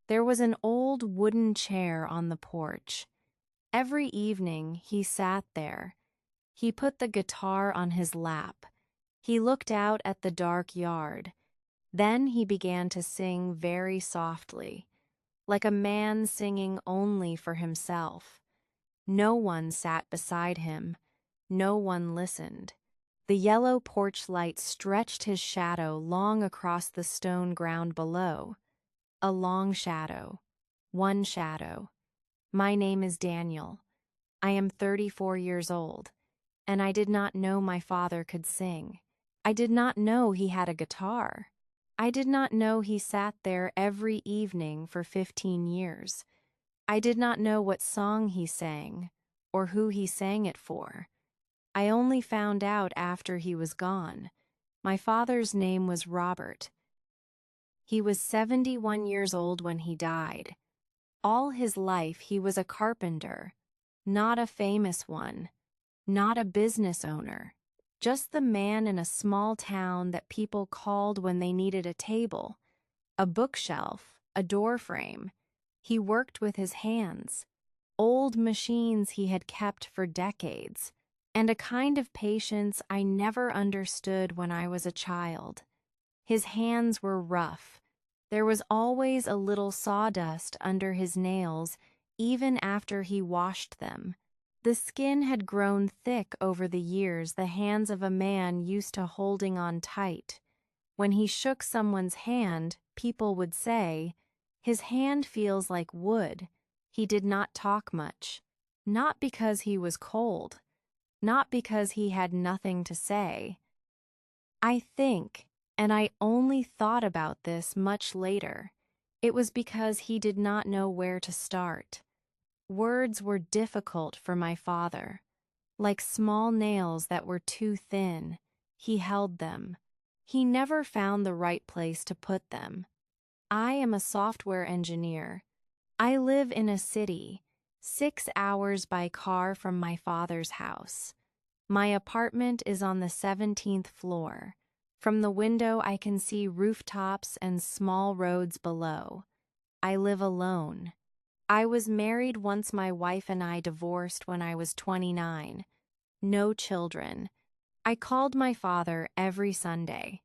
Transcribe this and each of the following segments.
There was an old wooden chair on the porch. Every evening he sat there. He put the guitar on his lap. He looked out at the dark yard. Then he began to sing very softly, like a man singing only for himself. No one sat beside him. No one listened. The yellow porch light stretched his shadow long across the stone ground below. A long shadow. One shadow. My name is Daniel. I am 34 years old, and I did not know my father could sing. I did not know he had a guitar. I did not know he sat there every evening for 15 years. I did not know what song he sang, or who he sang it for. I only found out after he was gone. My father's name was Robert. He was 71 years old when he died. All his life he was a carpenter, not a famous one, not a business owner, just the man in a small town that people called when they needed a table, a bookshelf, a door frame. He worked with his hands, old machines he had kept for decades, and a kind of patience I never understood when I was a child. His hands were rough. There was always a little sawdust under his nails, even after he washed them. The skin had grown thick over the years the hands of a man used to holding on tight. When he shook someone's hand, people would say, "His hand feels like wood." He did not talk much. Not because he was cold. Not because he had nothing to say. I think, and I only thought about this much later, it was because he did not know where to start. Words were difficult for my father. Like small nails that were too thin, he held them. He never found the right place to put them. I am a software engineer. I live in a city, 6 hours by car from my father's house. My apartment is on the 17th floor. From the window I can see rooftops and small roads below. I live alone. I was married once my wife and I divorced when I was 29. No children. I called my father every Sunday.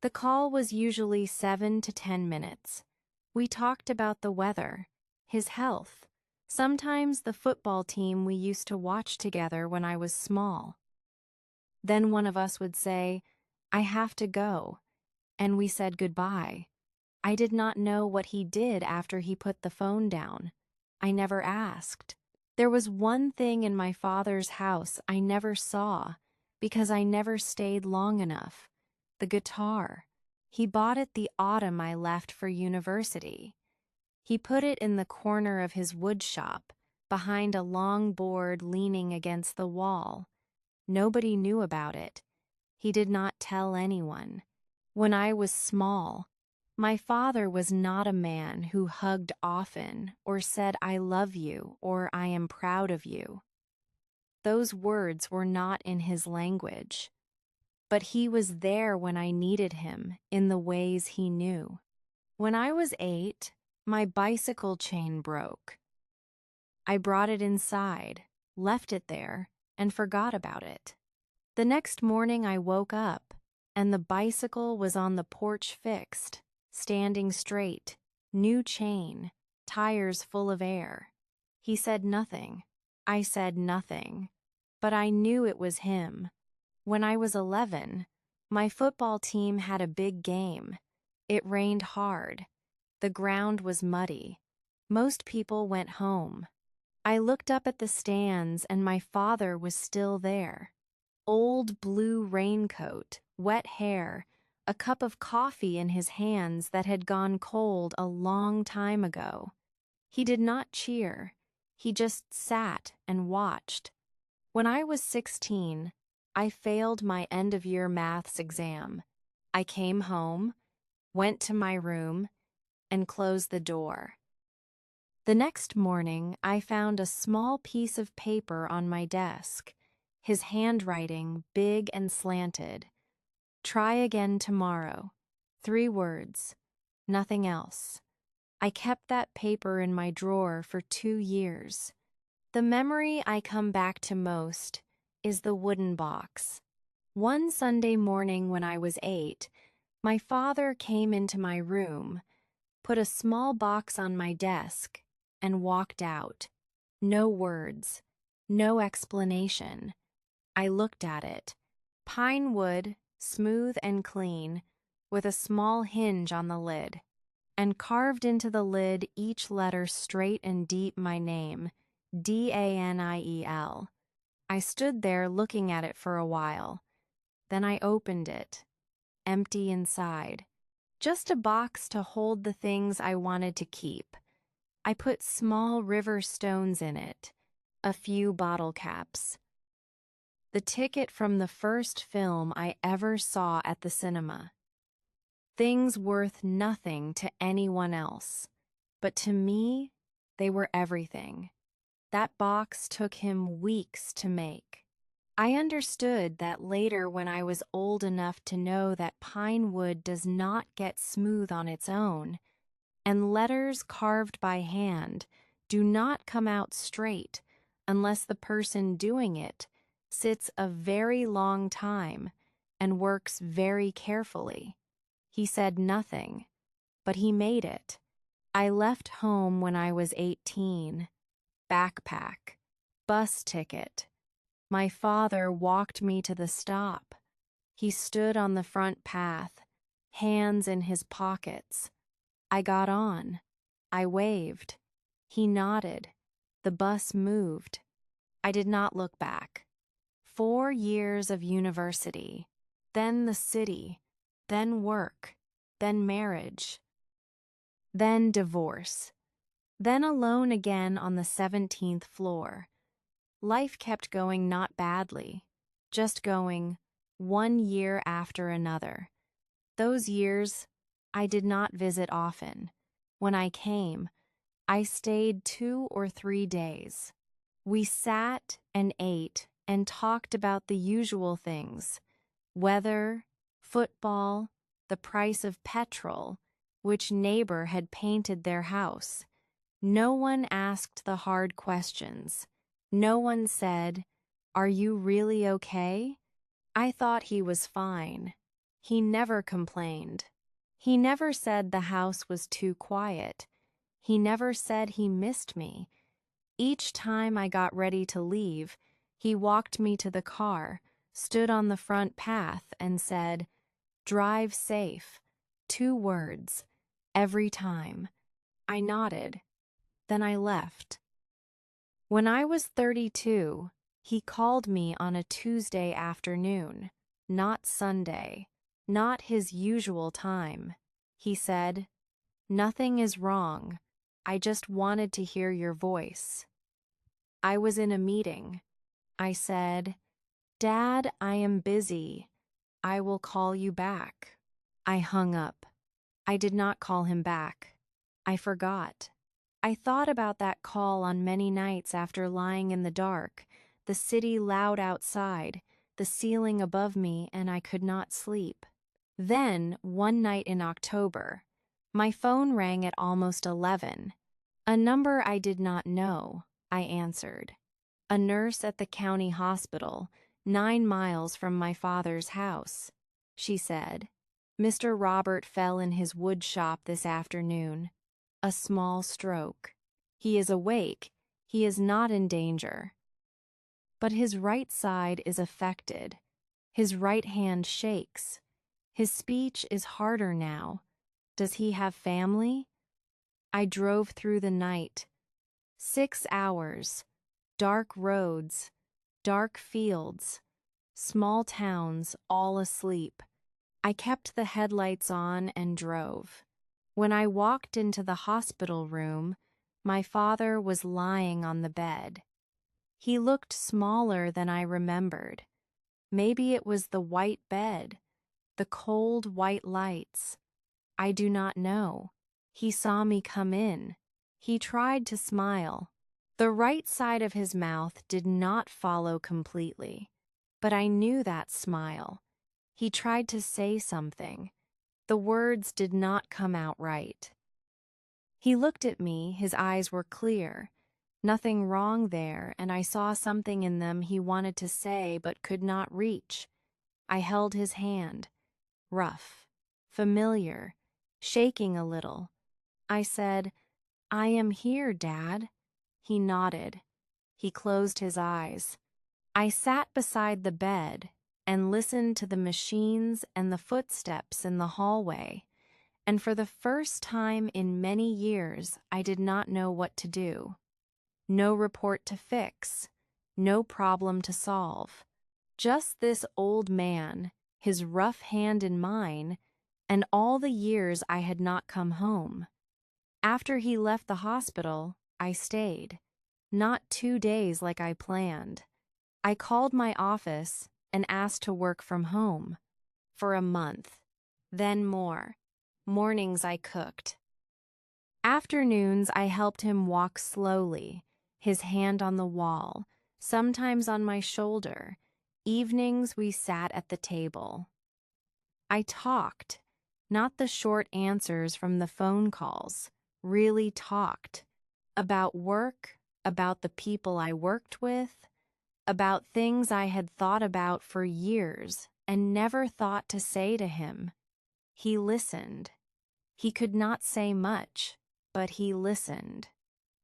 The call was usually 7 to 10 minutes. We talked about the weather, his health, sometimes the football team we used to watch together when I was small. Then one of us would say, "I have to go," and we said goodbye. I did not know what he did after he put the phone down. I never asked. There was one thing in my father's house I never saw because I never stayed long enough: the guitar. He bought it the autumn I left for university. He put it in the corner of his wood shop, behind a long board leaning against the wall. Nobody knew about it. He did not tell anyone. When I was small, my father was not a man who hugged often or said "I love you" or "I am proud of you." Those words were not in his language. But he was there when I needed him in the ways he knew. When I was 8, my bicycle chain broke. I brought it inside, left it there, and forgot about it. The next morning I woke up, and the bicycle was on the porch fixed, standing straight, new chain, tires full of air. He said nothing. I said nothing. But I knew it was him. When I was 11, my football team had a big game. It rained hard. The ground was muddy. Most people went home. I looked up at the stands and my father was still there. Old blue raincoat, wet hair, a cup of coffee in his hands that had gone cold a long time ago. He did not cheer. He just sat and watched. When I was 16, I failed my end-of-year maths exam. I came home, went to my room, and closed the door. The next morning, I found a small piece of paper on my desk, his handwriting big and slanted. "Try again tomorrow." 3 words. Nothing else. I kept that paper in my drawer for 2 years. The memory I come back to most is the wooden box. One Sunday morning when I was 8, my father came into my room, put a small box on my desk, and walked out. No words, no explanation. I looked at it. Pine wood, smooth and clean, with a small hinge on the lid, and carved into the lid each letter straight and deep my name, Daniel. I stood there looking at it for a while. Then I opened it, empty inside. Just a box to hold the things I wanted to keep. I put small river stones in it, a few bottle caps. The ticket from the first film I ever saw at the cinema. Things worth nothing to anyone else, but to me, they were everything. That box took him weeks to make. I understood that later when I was old enough to know that pine wood does not get smooth on its own, and letters carved by hand do not come out straight unless the person doing it sits a very long time and works very carefully. He said nothing, but he made it. I left home when I was 18. Backpack, bus ticket. My father walked me to the stop. He stood on the front path, hands in his pockets. I got on. I waved. He nodded. The bus moved. I did not look back. 4 years of university, then the city, then work, then marriage, then divorce, then alone again on the 17th floor. Life kept going not badly, just going 1 year after another. Those years, I did not visit often. When I came, I stayed 2 or 3 days. We sat and ate and talked about the usual things: weather, football, the price of petrol, which neighbor had painted their house. No one asked the hard questions. No one said, "Are you really okay?" I thought he was fine. He never complained. He never said the house was too quiet. He never said he missed me. Each time I got ready to leave, he walked me to the car, stood on the front path, and said, "Drive safe." 2 words, every time. I nodded. Then I left. When I was 32, he called me on a Tuesday afternoon, not Sunday, not his usual time. He said, "Nothing is wrong. I just wanted to hear your voice." I was in a meeting. I said, "Dad, I am busy. I will call you back." I hung up. I did not call him back. I forgot. I thought about that call on many nights after lying in the dark, the city loud outside, the ceiling above me, and I could not sleep. Then, one night in October, my phone rang at almost 11. A number I did not know. I answered. A nurse at the county hospital, 9 miles from my father's house. She said, "Mr. Robert fell in his wood shop this afternoon. A small stroke. He is awake. He is not in danger. But his right side is affected. His right hand shakes. His speech is harder now. Does he have family?" I drove through the night. 6 hours. Dark roads, dark fields, small towns all asleep. I kept the headlights on and drove. When I walked into the hospital room, my father was lying on the bed. He looked smaller than I remembered. Maybe it was the white bed, the cold white lights. I do not know. He saw me come in. He tried to smile. The right side of his mouth did not follow completely, but I knew that smile. He tried to say something. The words did not come out right. He looked at me, his eyes were clear. Nothing wrong there, and I saw something in them he wanted to say but could not reach. I held his hand, rough, familiar, shaking a little. I said, "I am here, Dad." He nodded. He closed his eyes. I sat beside the bed and listened to the machines and the footsteps in the hallway, and for the first time in many years, I did not know what to do. No report to fix, no problem to solve. Just this old man, his rough hand in mine, and all the years I had not come home. After he left the hospital, I stayed. Not 2 days like I planned. I called my office and asked to work from home. For a month. Then more. Mornings I cooked. Afternoons I helped him walk slowly, his hand on the wall, sometimes on my shoulder. Evenings we sat at the table. I talked, not the short answers from the phone calls, really talked. About work, about the people I worked with, about things I had thought about for years and never thought to say to him. He listened. He could not say much, but he listened.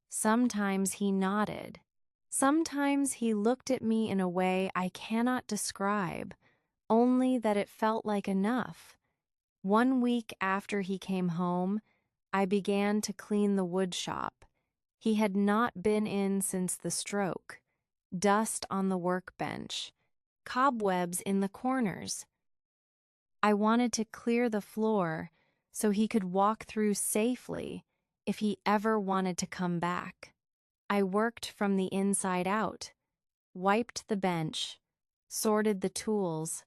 Sometimes he nodded. Sometimes he looked at me in a way I cannot describe, only that it felt like enough. 1 week after he came home, I began to clean the wood shop. He had not been in since the stroke. Dust on the workbench, cobwebs in the corners. I wanted to clear the floor so he could walk through safely if he ever wanted to come back. I worked from the inside out, wiped the bench, sorted the tools.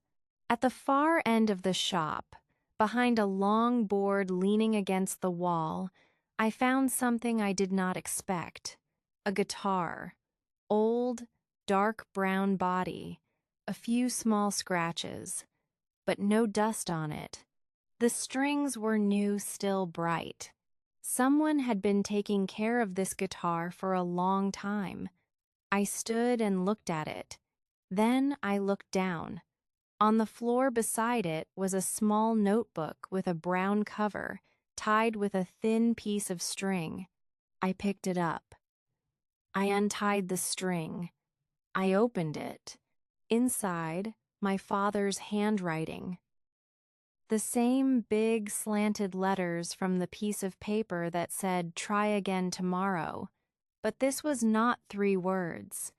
At the far end of the shop, behind a long board leaning against the wall, I found something I did not expect. A guitar. Old, dark brown body, a few small scratches, but no dust on it. The strings were new, still bright. Someone had been taking care of this guitar for a long time. I stood and looked at it. Then I looked down. On the floor beside it was a small notebook with a brown cover, tied with a thin piece of string. I picked it up. I untied the string. I opened it. Inside, my father's handwriting. The same big slanted letters from the piece of paper that said, "Try again tomorrow." But this was not 3 words.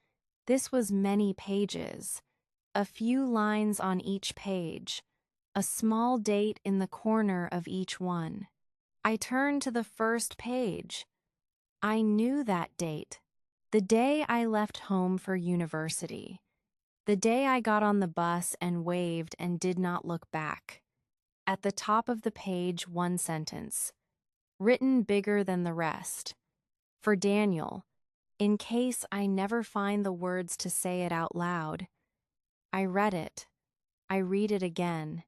This was many pages. A few lines on each page. A small date in the corner of each one. I turned to the first page. I knew that date. The day I left home for university. The day I got on the bus and waved and did not look back. At the top of the page, 1 sentence. Written bigger than the rest. For Daniel, in case I never find the words to say it out loud. I read it. I read it again.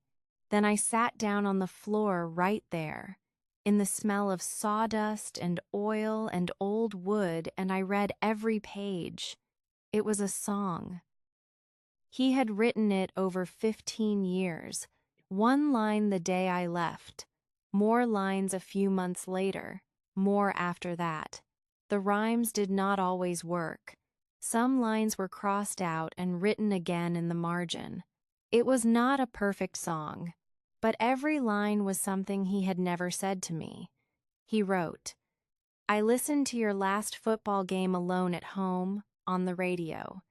Then I sat down on the floor right there, in the smell of sawdust and oil and old wood, and I read every page. It was a song. He had written it over 15 years, 1 line the day I left, more lines a few months later, more after that. The rhymes did not always work. Some lines were crossed out and written again in the margin. It was not a perfect song, but every line was something he had never said to me. He wrote, "I listened to your last football game alone at home, on the radio.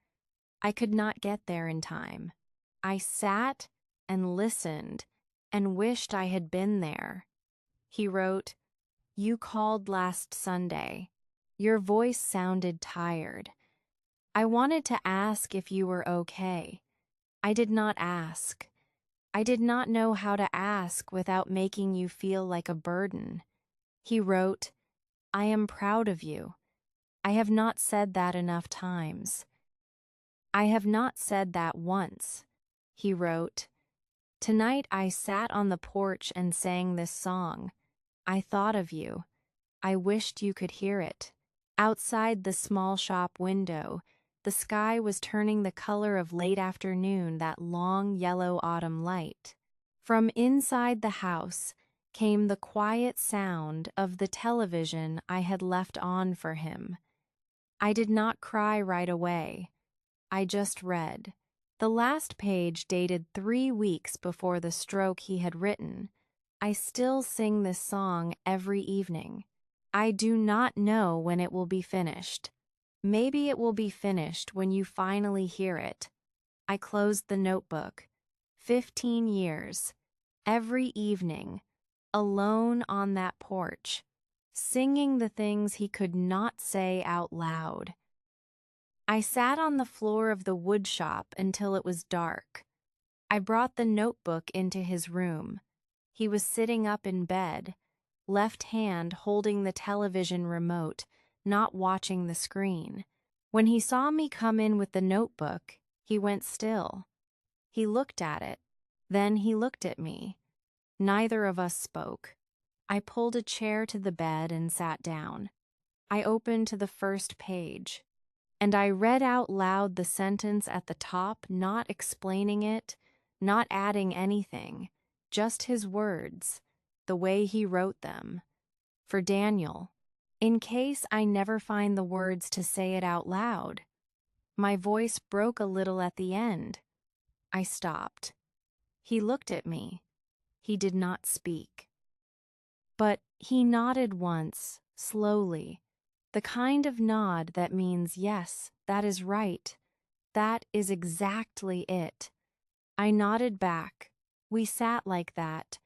I could not get there in time. I sat and listened and wished I had been there." He wrote, "You called last Sunday. Your voice sounded tired. I wanted to ask if you were okay. I did not ask. I did not know how to ask without making you feel like a burden." He wrote, "I am proud of you. I have not said that enough times. I have not said that once." He wrote, "Tonight I sat on the porch and sang this song. I thought of you. I wished you could hear it. Outside the small shop window, the sky was turning the color of late afternoon, that long yellow autumn light. From inside the house came the quiet sound of the television I had left on for him. I did not cry right away. I just read. The last page dated 3 weeks before the stroke he had written. I still sing this song every evening. I do not know when it will be finished. Maybe it will be finished when you finally hear it. I closed the notebook. 15 years. Every evening. Alone on that porch. Singing the things he could not say out loud. I sat on the floor of the wood shop until it was dark. I brought the notebook into his room. He was sitting up in bed, left hand holding the television remote, not watching the screen. When he saw me come in with the notebook, he went still. He looked at it. Then he looked at me. Neither of us spoke. I pulled a chair to the bed and sat down. I opened to the first page, and I read out loud the sentence at the top, not explaining it, not adding anything, just his words, the way he wrote them. For Daniel, in case I never find the words to say it out loud. My voice broke a little at the end. I stopped. He looked at me. He did not speak. But he nodded once, slowly, the kind of nod that means, yes, that is right. That is exactly it. I nodded back. We sat like that.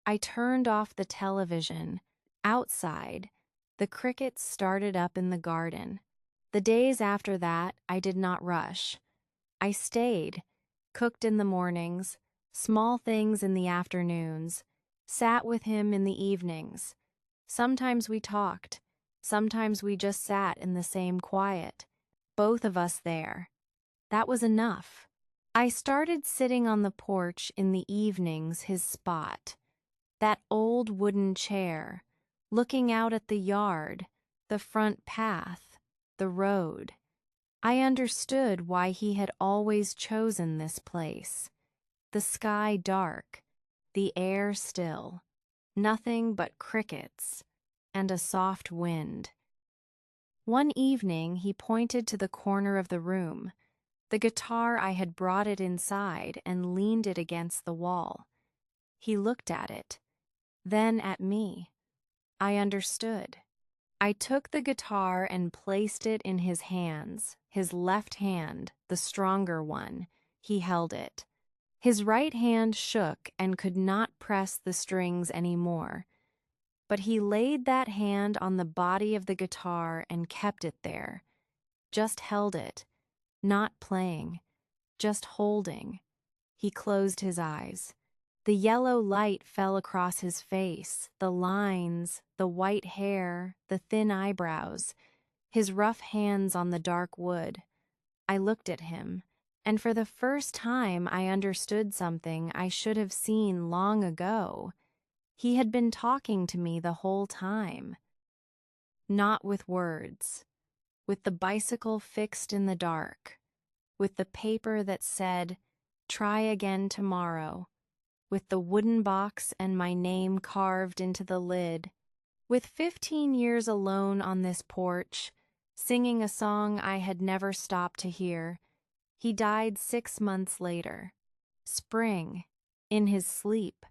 I turned off the television. Outside, the crickets started up in the garden. The days after that, I did not rush. I stayed, cooked in the mornings, small things in the afternoons, sat with him in the evenings. Sometimes we talked. Sometimes we just sat in the same quiet, both of us there. That was enough. I started sitting on the porch in the evenings, his spot. That old wooden chair, looking out at the yard, the front path, the road. I understood why he had always chosen this place. The sky dark, the air still, nothing but crickets, and a soft wind. One evening he pointed to the corner of the room. The guitar, I had brought it inside and leaned it against the wall. He looked at it, then at me. I understood. I took the guitar and placed it in his hands, his left hand, the stronger one. He held it. His right hand shook and could not press the strings anymore. But he laid that hand on the body of the guitar and kept it there. Just held it, not playing, just holding. He closed his eyes. The yellow light fell across his face, the lines, the white hair, the thin eyebrows, his rough hands on the dark wood. I looked at him, and for the first time I understood something I should have seen long ago. He had been talking to me the whole time. Not with words, with the bicycle fixed in the dark, with the paper that said, "Try again tomorrow," with the wooden box and my name carved into the lid, with 15 years alone on this porch, singing a song I had never stopped to hear. He died 6 months later. Spring, in his sleep.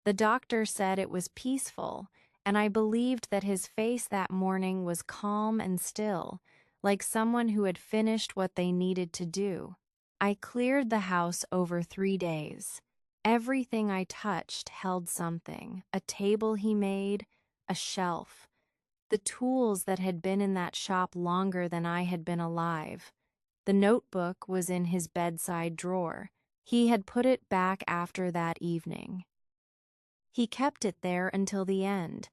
The doctor said it was peaceful, and I believed that his face that morning was calm and still, like someone who had finished what they needed to do. I cleared the house over 3 days. Everything I touched held something: a table he made, a shelf, the tools that had been in that shop longer than I had been alive. The notebook was in his bedside drawer. He had put it back after that evening. He kept it there until the end.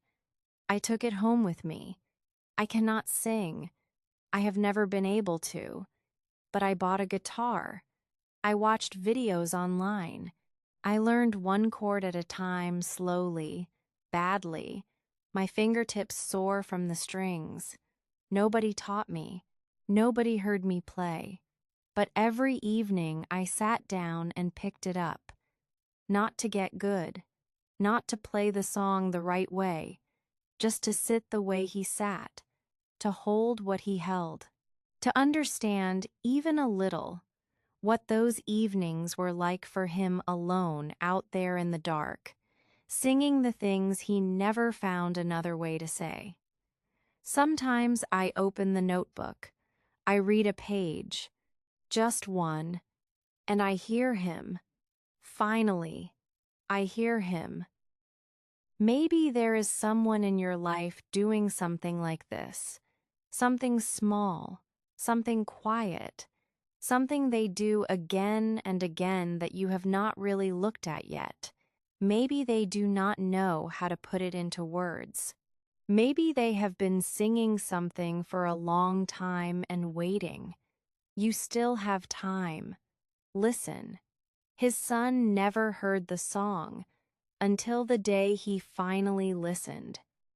I took it home with me. I cannot sing. I have never been able to. But I bought a guitar. I watched videos online. I learned one chord at a time, slowly, badly. My fingertips sore from the strings. Nobody taught me. Nobody heard me play. But every evening I sat down and picked it up. Not to get good. Not to play the song the right way. Just to sit the way he sat. To hold what he held. To understand, even a little, what those evenings were like for him alone out there in the dark, singing the things he never found another way to say. Sometimes I open the notebook, I read a page, just one, and I hear him. Finally, I hear him. Maybe there is someone in your life doing something like this, something small, something quiet, something they do again and again that you have not really looked at yet. Maybe they do not know how to put it into words. Maybe they have been singing something for a long time and waiting. You still have time. Listen. His son never heard the song until the day he finally listened.